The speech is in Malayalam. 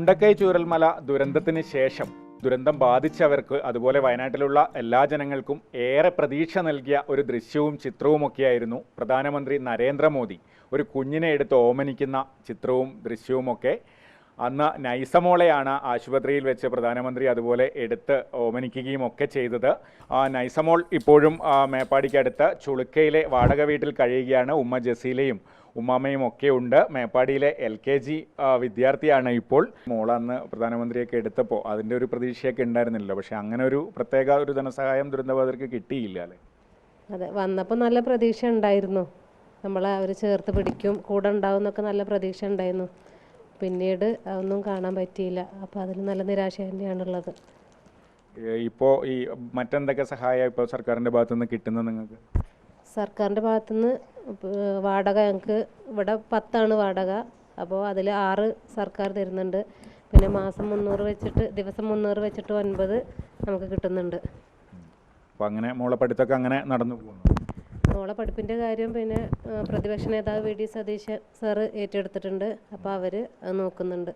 മുണ്ടക്കൈ ചൂരൽമല ദുരന്തത്തിന് ശേഷം ദുരന്തം ബാധിച്ചവർക്ക് അതുപോലെ വയനാട്ടിലുള്ള എല്ലാ ജനങ്ങൾക്കും ഏറെ പ്രതീക്ഷ നൽകിയ ഒരു ദൃശ്യവും ചിത്രവുമൊക്കെയായിരുന്നു പ്രധാനമന്ത്രി നരേന്ദ്രമോദി ഒരു കുഞ്ഞിനെ എടുത്ത് ഓമനിക്കുന്ന ചിത്രവും ദൃശ്യവുമൊക്കെ. അന്ന് നൈസമോളെയാണ് ആശുപത്രിയിൽ വെച്ച് പ്രധാനമന്ത്രി അതുപോലെ എടുത്ത് ഓമനിക്കുകയും ഒക്കെ ചെയ്തത്. നൈസമോൾ ഇപ്പോഴും മേപ്പാടിക്കടുത്ത് ചുളുക്കയിലെ വാടക വീട്ടിൽ കഴിയുകയാണ്. ഉമ്മ ജസീലയും ഉമ്മാമ്മയും ഒക്കെ ഉണ്ട്. മേപ്പാടിയിലെ LKG വിദ്യാർത്ഥിയാണ് ഇപ്പോൾ. മോളന്ന് പ്രധാനമന്ത്രിയൊക്കെ എടുത്തപ്പോൾ അതിൻ്റെ ഒരു പ്രതീക്ഷയൊക്കെ ഉണ്ടായിരുന്നില്ല. പക്ഷെ അങ്ങനെ ഒരു പ്രത്യേക ഒരു ധനസഹായം ദുരന്തബാധിതർക്ക് കിട്ടിയില്ല അല്ലേ? അതെ, വന്നപ്പോൾ നല്ല പ്രതീക്ഷ ഉണ്ടായിരുന്നു. നമ്മളെ അവർ ചേർത്ത് പിടിക്കും, കൂടെ ഉണ്ടാവും എന്നൊക്കെ നല്ല പ്രതീക്ഷ ഉണ്ടായിരുന്നു. പിന്നീട് അതൊന്നും കാണാൻ പറ്റിയില്ല. അപ്പോൾ അതിൽ നല്ല നിരാശ തന്നെയാണുള്ളത്. ഇപ്പോൾ ഈ മറ്റെന്തൊക്കെ സഹായം ഇപ്പോൾ സർക്കാരിൻ്റെ ഭാഗത്തുനിന്ന് കിട്ടുന്നത് നിങ്ങൾക്ക്? സർക്കാരിൻ്റെ ഭാഗത്തുനിന്ന് വാടക ഞങ്ങൾക്ക് ഇവിടെ 10 വാടക. അപ്പോൾ അതിൽ 6 സർക്കാർ തരുന്നുണ്ട്. പിന്നെ മാസം 300 വെച്ചിട്ട് ദിവസം 300 വെച്ചിട്ട് 9 നമുക്ക് കിട്ടുന്നുണ്ട്. അപ്പോൾ അങ്ങനെ മോളെ പഠിത്തമൊക്കെ അങ്ങനെ നടന്നു പോകുന്നു. മോളെ പഠിപ്പിൻ്റെ കാര്യം പിന്നെ പ്രതിപക്ഷ നേതാവ് VD സതീശൻ സാറ് ഏറ്റെടുത്തിട്ടുണ്ട്. അപ്പോൾ അവർ അത് നോക്കുന്നുണ്ട്.